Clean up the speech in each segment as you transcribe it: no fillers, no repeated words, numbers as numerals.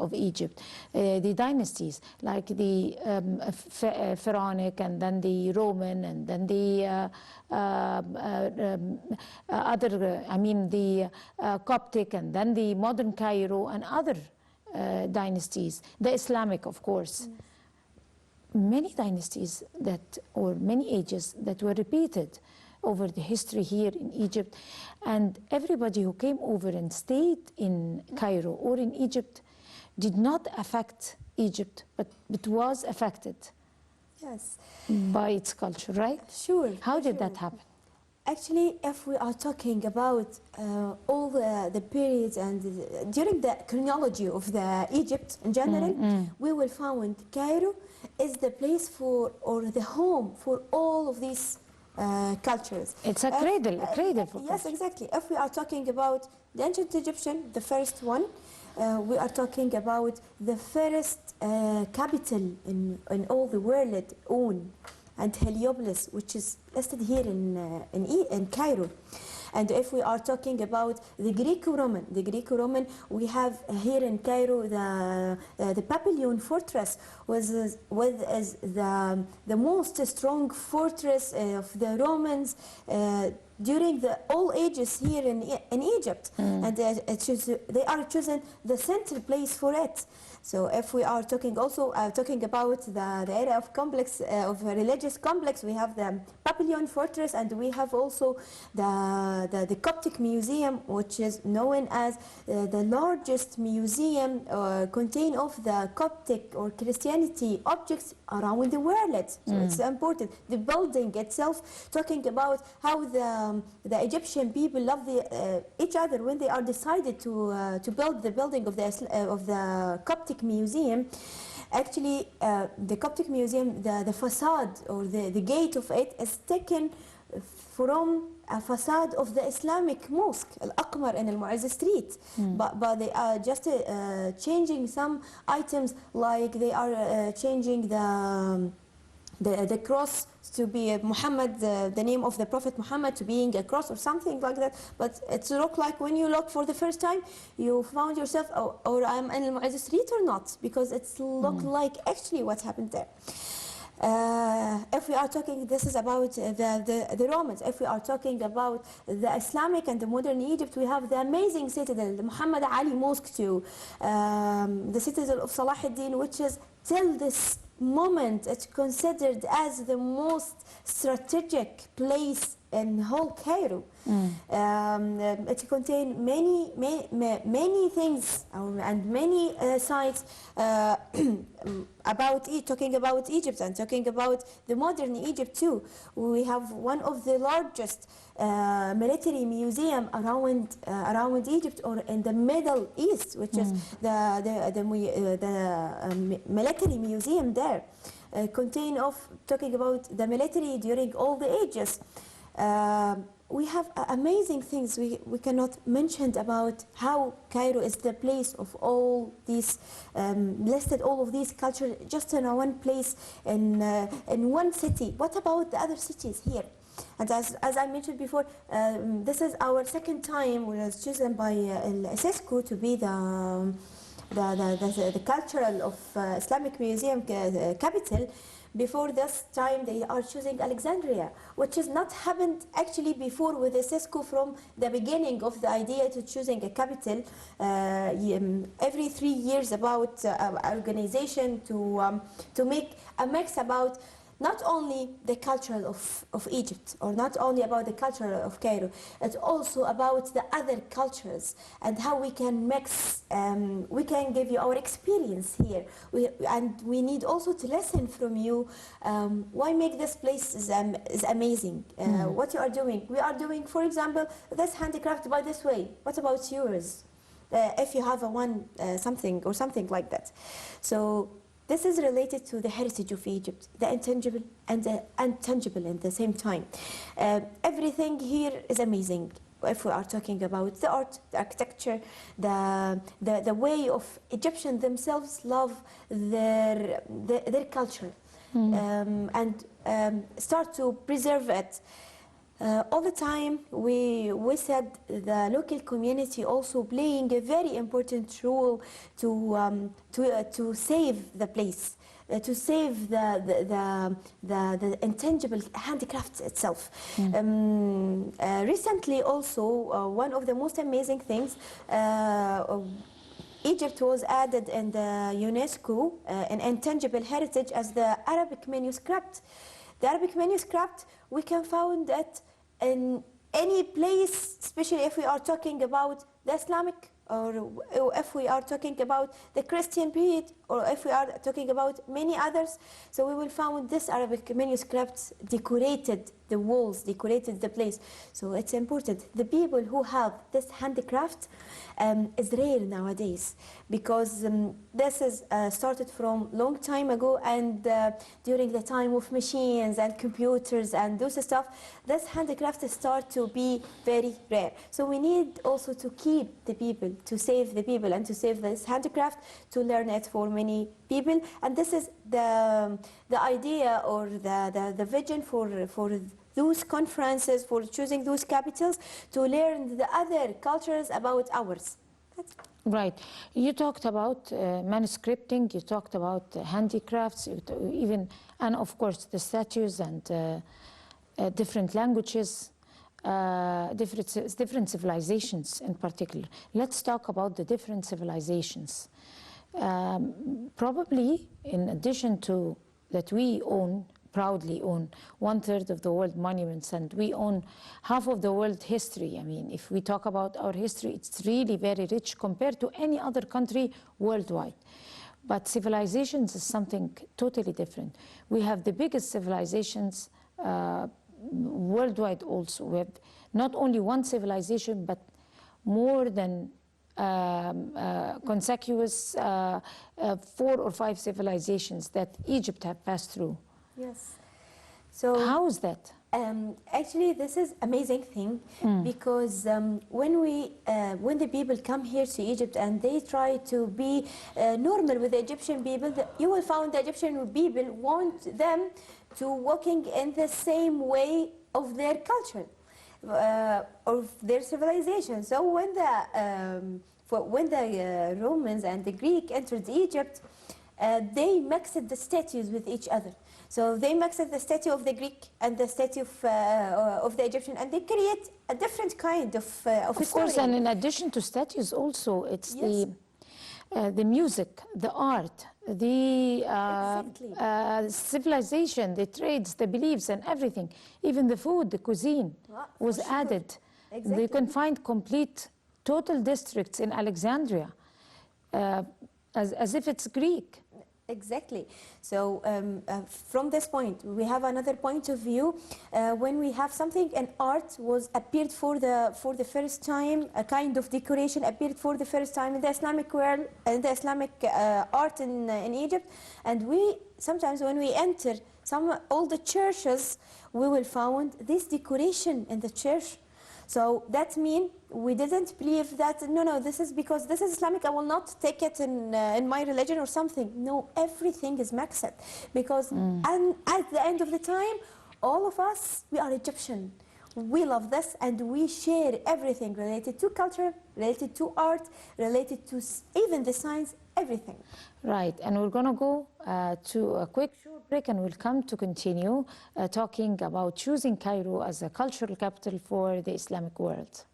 of Egypt, the dynasties like the Pharaonic, and then the Roman, and then the the Coptic, and then the modern Cairo, and other dynasties, the Islamic, of course. Many dynasties or many ages that were repeated over the history here in Egypt, and everybody who came over and stayed in Cairo or in Egypt did not affect Egypt, but it was affected by its culture, right? Sure. How did that happen? Actually, if we are talking about all the periods and during the chronology of the Egypt in general, we will find Cairo is the place for, or the home for, all of these cultures. It's a cradle for yes, culture. exactly. If we are talking about the ancient Egyptian, the first one, we are talking about the first capital in all the world, On, and Heliopolis, which is listed here in Cairo. And if we are talking about the Greco-Roman, we have here in Cairo the Papillon fortress, was the most strong fortress of the Romans during all ages here in Egypt, and they are chosen the central place for it. So if we are talking also talking about the area of complex of a religious complex, we have the Papillon fortress, and we have also the Coptic Museum, which is known as the largest museum contain of the Coptic or Christianity objects around the world. So it's important. The building itself, talking about how the Egyptian people love each other when they are decided to build the building of the Coptic Museum. Actually, the Coptic Museum, the facade or the gate of it is taken from a facade of the Islamic mosque, Al-Aqmar in Al-Mu'izz Street. But they are just changing some items, like they are changing the cross to be Muhammad, the name of the Prophet Muhammad to being a cross or something like that. But it looks like when you look for the first time, you found yourself, oh, or I'm in Al-Mu'izz Street or not, because it's looked like actually what happened there. If we are talking, this is about the Romans. If we are talking about the Islamic and the modern Egypt, we have the amazing citadel, the Muhammad Ali Mosque too, the citadel of Salah ad-Din, which is till this moment it's considered as the most strategic place in whole Cairo. It contains many things and many sites talking about Egypt and talking about the modern Egypt too. We have one of the largest military museum around Egypt, or in the Middle East, which is the military museum there. Contain of talking about the military during all the ages. We have amazing things we cannot mention about how Cairo is the place of all these listed all of these cultures just in one place, in one city. What about the other cities here? And as I mentioned before, this is our second time we was chosen by UNESCO to be the cultural of Islamic Museum capital. Before this time, they are choosing Alexandria, which has not happened actually before with UNESCO from the beginning of the idea to choosing a capital. Every 3 years about organization to make a mix about not only the culture of Egypt, or not only about the culture of Cairo, it's also about the other cultures and how we can mix, we can give you our experience here. And we need also to listen from you, why make this place is amazing, what you are doing. We are doing, for example, this handicraft by this way. What about yours? If you have something like that. So this is related to the heritage of Egypt, the intangible and the intangible at the same time. Everything here is amazing. If we are talking about the art, the architecture, the way of Egyptians themselves love their culture, and start to preserve it. All the time, we said the local community also playing a very important role to save the place, to save the intangible handicraft itself. Recently, also, one of the most amazing things. Egypt was added in the UNESCO an intangible heritage as the Arabic manuscript. The Arabic manuscript, we can find it in any place, especially if we are talking about the Islamic, or if we are talking about the Christian period, or if we are talking about many others. So we will find this Arabic manuscript decorated the walls, decorated the place. So it's important. The people who have this handicraft is rare nowadays, because this is started from long time ago, and during the time of machines and computers and those stuff, this handicraft start to be very rare. So we need also to keep the people, to save the people, and to save this handicraft, to learn it for many people. And this is the idea, or the vision for those conferences, for choosing those capitals, to learn the other cultures about ours. Right. You talked about manuscripting, you talked about handicrafts, even, and of course the statues and different languages, different civilizations in particular. Let's talk about the different civilizations. Probably, in addition to that, we proudly own 1/3 of the world monuments, and we own half of the world history. I mean, if we talk about our history, it's really very rich compared to any other country worldwide. But civilizations is something totally different. We have the biggest civilizations worldwide also. We have not only one civilization, but more than consecutive 4 or 5 civilizations that Egypt have passed through. Yes. So how is that? Actually, this is amazing thing, because when the people come here to Egypt and they try to be normal with the Egyptian people, you will find the Egyptian people want them to walking in the same way of their culture, of their civilization. So when the Romans and the Greek entered Egypt, they mixed the statues with each other. So they mixed the statue of the Greek and the statue of the Egyptian, and they create a different kind of Of course, and in addition to statues, also it's Yes. the music, the art, the Exactly. civilization, the trades, the beliefs, and everything. Even the food, the cuisine was for sure. added. Exactly. You can find complete, total districts in Alexandria, as if it's Greek. Exactly. So from this point, we have another point of view. When we have something, an art was appeared for the first time, a kind of decoration appeared for the first time in the Islamic world, in the Islamic art in Egypt. And we sometimes, when we enter all the churches, we will find this decoration in the church. So that means we didn't believe that, no, this is because this is Islamic, I will not take it in my religion or something. No, everything is mixed, because and at the end of the time, all of us, we are Egyptian. We love this, and we share everything related to culture, related to art, related to even the science, everything. Right, and we're going to go to a quick short break, and we'll come to continue talking about choosing Cairo as a cultural capital for the Islamic world.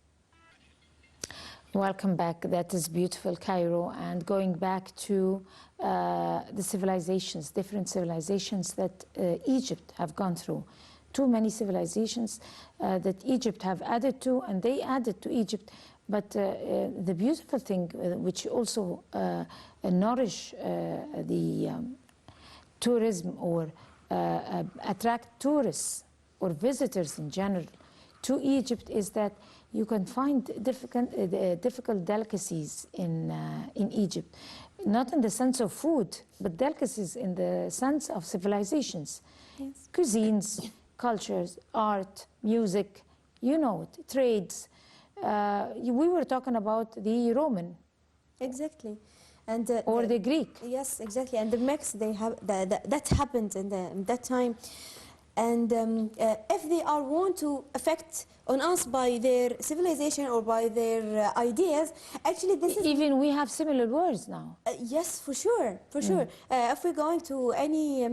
Welcome back. That is beautiful Cairo, and going back to the civilizations, different civilizations that Egypt have gone through. Too many civilizations that Egypt have added to, and they added to Egypt. But the beautiful thing, which also nourish the tourism, or attract tourists or visitors in general to Egypt, is that you can find difficult delicacies in Egypt. Not in the sense of food, but delicacies in the sense of civilizations. Yes. Cuisines, cultures, art, music, you know it, trades. We were talking about the Roman. Exactly. And or the Greek. Yes, exactly. And the mix they have that happened in that time. And if they are want to affect on us by their civilization or by their ideas, actually this is Even we have similar words now. yes, for sure, for sure. If we're going to any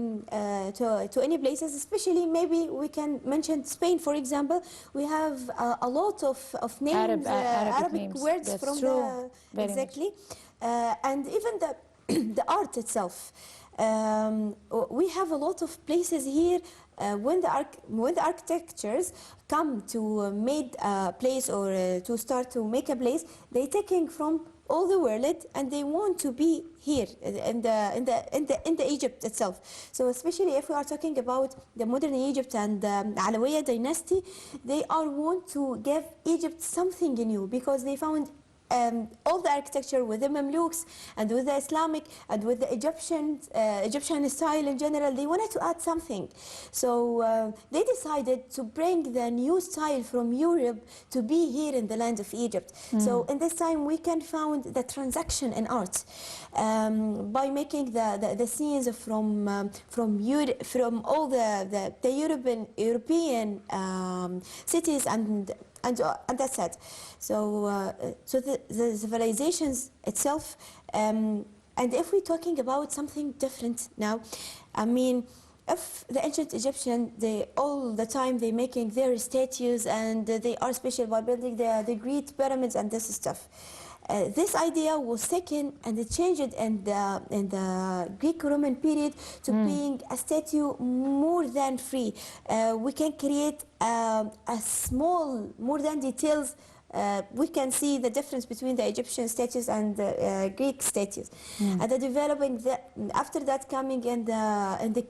to any places, especially maybe we can mention Spain, for example, we have a lot of names, Arabic Arabic names. words That's from true. the Very much. exactly, and even the the art itself. We have a lot of places here when the architectures come to make a place or to start to make a place, they taking from all the world and they want to be here in the Egypt itself. So especially if we are talking about the modern Egypt and the Alawiya dynasty, they are want to give Egypt something new because they found all the architecture with the Mamluks and with the Islamic and with the Egyptian style in general, they wanted to add something. So they decided to bring the new style from Europe to be here in the land of Egypt. So in this time we can find the transaction in art by making the scenes from all the European cities and that's it. So the civilizations itself, and if we're talking about something different now, I mean, if the ancient Egyptian, they all the time they making their statues and they are special by building the great pyramids and this stuff. This idea was taken and it changed in the Greek-Roman period to being a statue more than free. We can create a small, more than details. We can see the difference between the Egyptian statues and the Greek statues, and the developing after that coming in the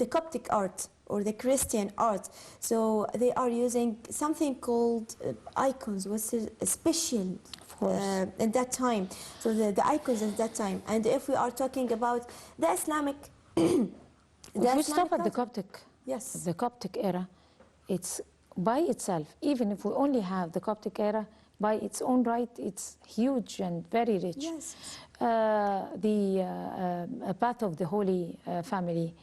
Coptic art or the Christian art. So they are using something called icons, which is special in that time. So the icons at that time. And if we are talking about the Islamic, if we stop at the Coptic, yes, the Coptic era, it's by itself, even if we only have the Coptic era, by its own right, it's huge and very rich. Yes. The path of the Holy Family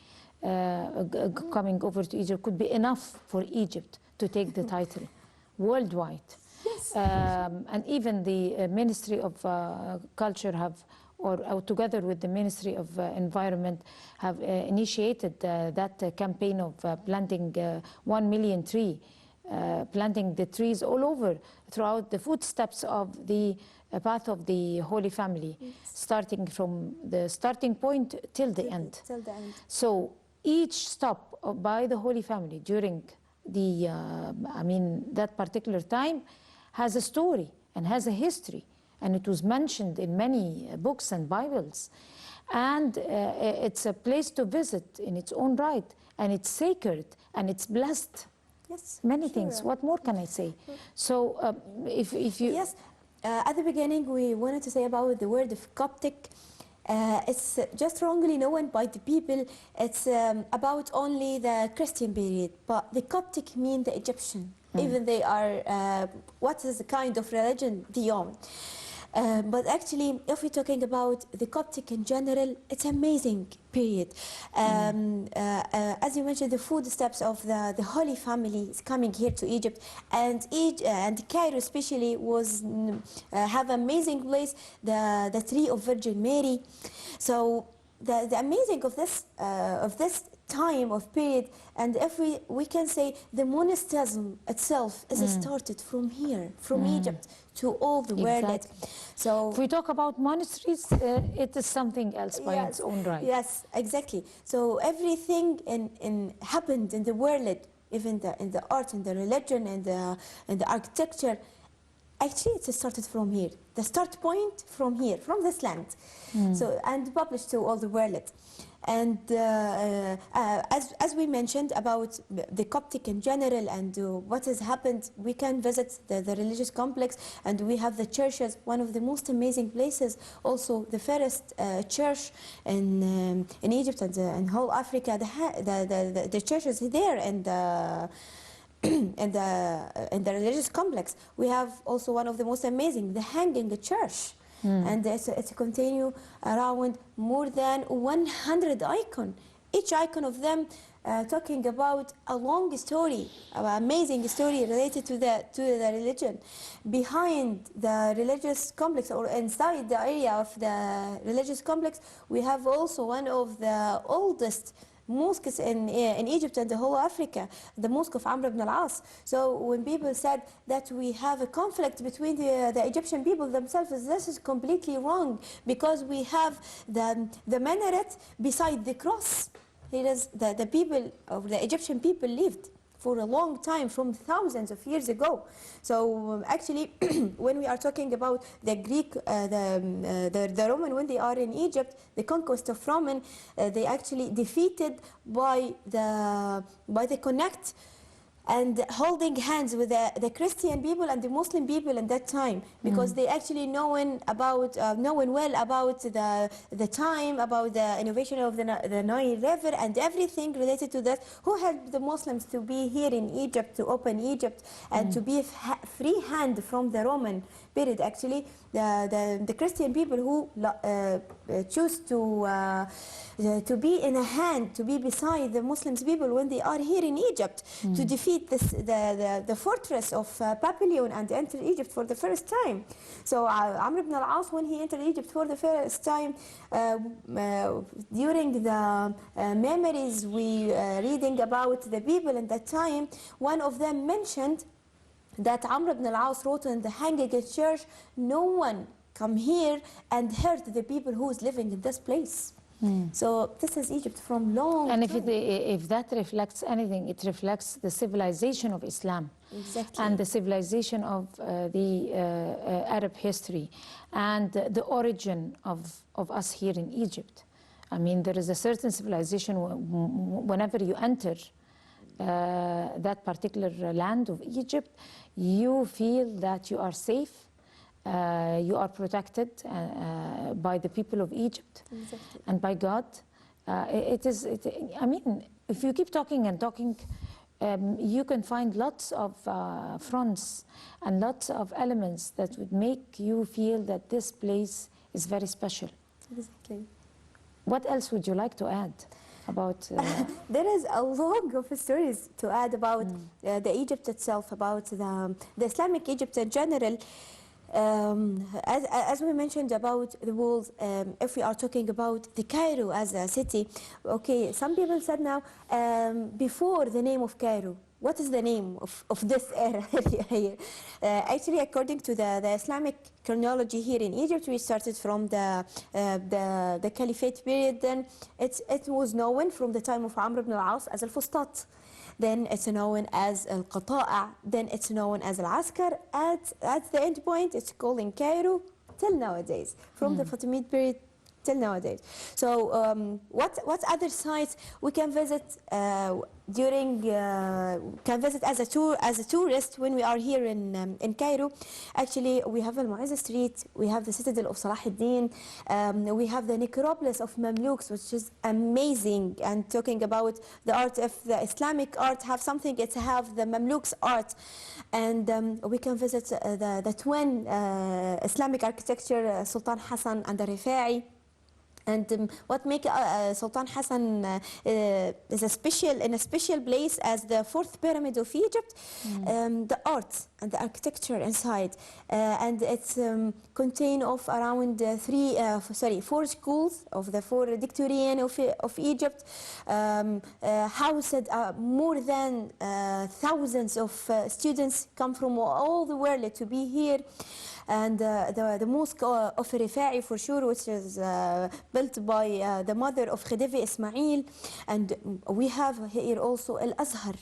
coming over to Egypt could be enough for Egypt to take the title worldwide. Yes. And even the Ministry of Culture have, or together with the Ministry of Environment, have initiated that campaign of planting 1 million tree, planting the trees all over throughout the footsteps of the path of the Holy Family, starting from the starting point till the end. Till the end. So each stop by the Holy Family during the, that particular time has a story and has a history, and it was mentioned in many books and Bibles. And it's a place to visit in its own right, and it's sacred, and it's blessed. Yes. Many sure. things. What more can I say? So if you... Yes, at the beginning we wanted to say about the word of Coptic. It's just wrongly known by the people. It's about only the Christian period, but the Coptic mean the Egyptian. Even they are, what is the kind of religion they own. But actually, if we're talking about the Coptic in general, it's amazing period. As you mentioned, the footsteps of the Holy Family is coming here to Egypt, and Cairo especially was have amazing place, the tree of Virgin Mary. So the amazing of this time of period, and if we can say the monasticism itself is started from here, from Egypt to all the world. So if we talk about monasteries, it is something else by its own right. Yes, exactly. So everything in happened in the world, even in the art, in the religion, and the architecture. Actually, it started from here. The start point from here, from this land. So and published to all the world. And as we mentioned about the Coptic in general and what has happened, we can visit the religious complex, and we have the churches, one of the most amazing places, also the first church in Egypt and in whole Africa. The churches there and in the religious complex. We have also one of the most amazing, the hanging church. And it's continue around more than 100 icons. Each icon of them talking about a long story, an amazing story related to the religion. Behind the religious complex, or inside the area of the religious complex, we have also one of the oldest mosques in Egypt and the whole Africa, the mosque of Amr ibn al-As. So when people said that we have a conflict between the Egyptian people themselves, this is completely wrong, because we have the minaret beside the cross. It is the people of the Egyptian people lived for a long time, from thousands of years ago. So actually, when we are talking about the Greek, the Roman, when they are in Egypt, the conquest of Roman, they actually defeated by the connect and holding hands with the Christian people and the Muslim people in that time, because they actually knowing well about the time, about the innovation of the Nile River and everything related to that, who helped the Muslims to be here in Egypt, to open Egypt and to be free hand from the Roman period. Actually, the Christian people who choose to be in a hand, to be beside the Muslims people when they are here in Egypt, to defeat the fortress of Babylon and enter Egypt for the first time. So Amr ibn al-As, when he entered Egypt for the first time, during the memories we reading about the people in that time, one of them mentioned that Amr ibn al-As wrote in the hanging church, no one come here and hurt the people who is living in this place. So this is Egypt from long And time. if that reflects anything, it reflects the civilization of Islam. Exactly. And the civilization of the Arab history, and the origin of us here in Egypt. I mean, there is a certain civilization whenever you enter that particular land of Egypt, you feel that you are safe, you are protected by the people of Egypt. Exactly. And by God. I mean, if you keep talking and talking, you can find lots of fronts and lots of elements that would make you feel that this place is very special. Exactly. What else would you like to add about? There is a lot of stories to add about the Egypt itself, about the Islamic Egypt in general. As we mentioned about the walls, if we are talking about the Cairo as a city, okay, some people said now, before the name of Cairo, what is the name of this area here? Actually, according to the Islamic chronology here in Egypt, we started from the Caliphate period. Then it was known from the time of Amr ibn al-As as al-Fustat. Then it's known as al-Qata'a. Then it's known as al-Askar. At the end point, it's called in Cairo till nowadays, from the Fatimid period till nowadays. So what other sites we can visit can visit as a tourist when we are here in Cairo? Actually, we have Al-Mu'izz Street, we have the Citadel of Salah ad-Din, we have the necropolis of Mamluks, which is amazing. And talking about the art, if the Islamic art have something, it's have the Mamluks art. And we can visit the twin Islamic architecture, Sultan Hassan and the Rifa'i. And what makes Sultan Hassan is in a special place as the fourth pyramid of Egypt, the art and the architecture inside, and it's contain of around 4 schools of the 4 dictorian of Egypt, housed more than thousands of students come from all the world to be here. And the mosque of Rifa'i, for sure, which is built by the mother of Khedive Ismail. And we have here also Al-Azhar.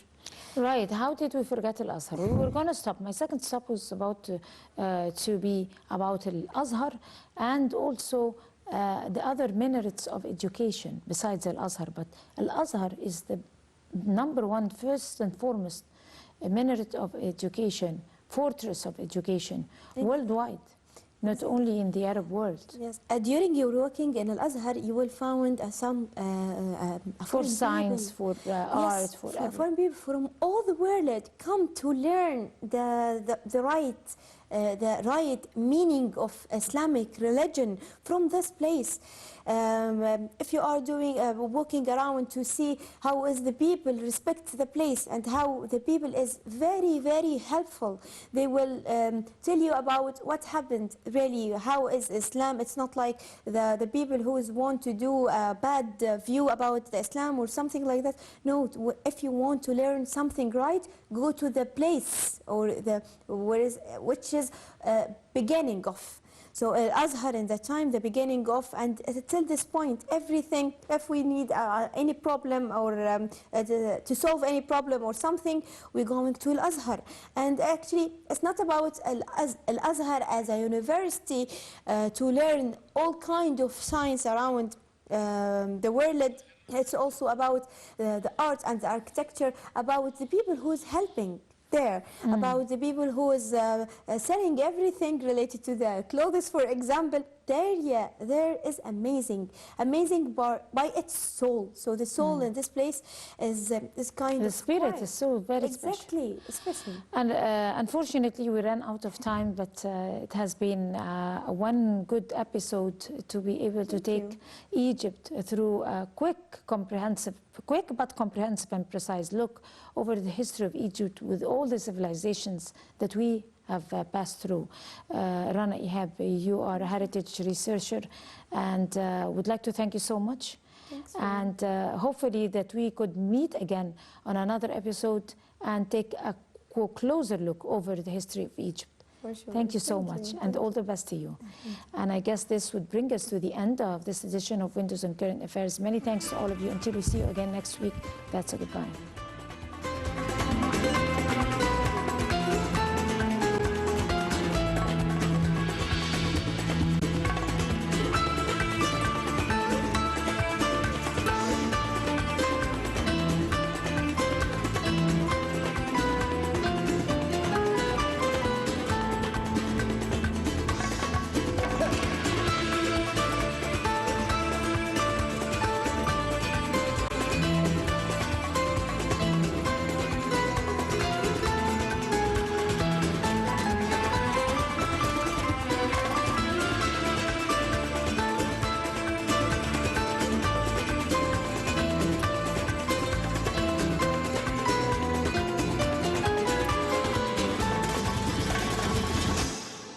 Right. How did we forget Al-Azhar? We were going to stop. My second stop was about to be about Al-Azhar and also the other minarets of education besides Al-Azhar. But Al-Azhar is the number one, first and foremost, minaret of education, fortress of education worldwide, not only in the Arab world. Yes. During your working in Al-Azhar, you will find some for science, for art, for foreign people from all the world come to learn the right the right meaning of Islamic religion from this place. If you are doing walking around to see how is the people respect the place and how the people is very helpful, they will tell you about what happened really, how is Islam. It's not like the people who want to do a bad view about the Islam or something like that. No, if you want to learn something right, go to the place or which is beginning of. So Al-Azhar in the time, the beginning of, and till this point, everything, if we need any problem or to solve any problem or something, we're going to Al-Azhar. And actually, it's not about Al-Azhar as a university to learn all kind of science around the world. It's also about the art and the architecture, about the people who's helping there, about the people who is selling everything related to the clothes, for example. There is amazing by its soul. So the soul in this place is kind The of spirit quiet. is so very Exactly, especially. And unfortunately, we ran out of time, but it has been one good episode to be able to take Egypt through a quick but comprehensive and precise look over the history of Egypt with all the civilizations that we have passed through. Rana Ehab, you are a heritage researcher, and would like to thank you so much. Thanks. And hopefully that we could meet again on another episode and take a closer look over the history of Egypt. For sure. Thank you so much, and all the best to you. And I guess this would bring us to the end of this edition of Windows on Current Affairs. Many thanks to all of you. Until we see you again next week, that's a goodbye.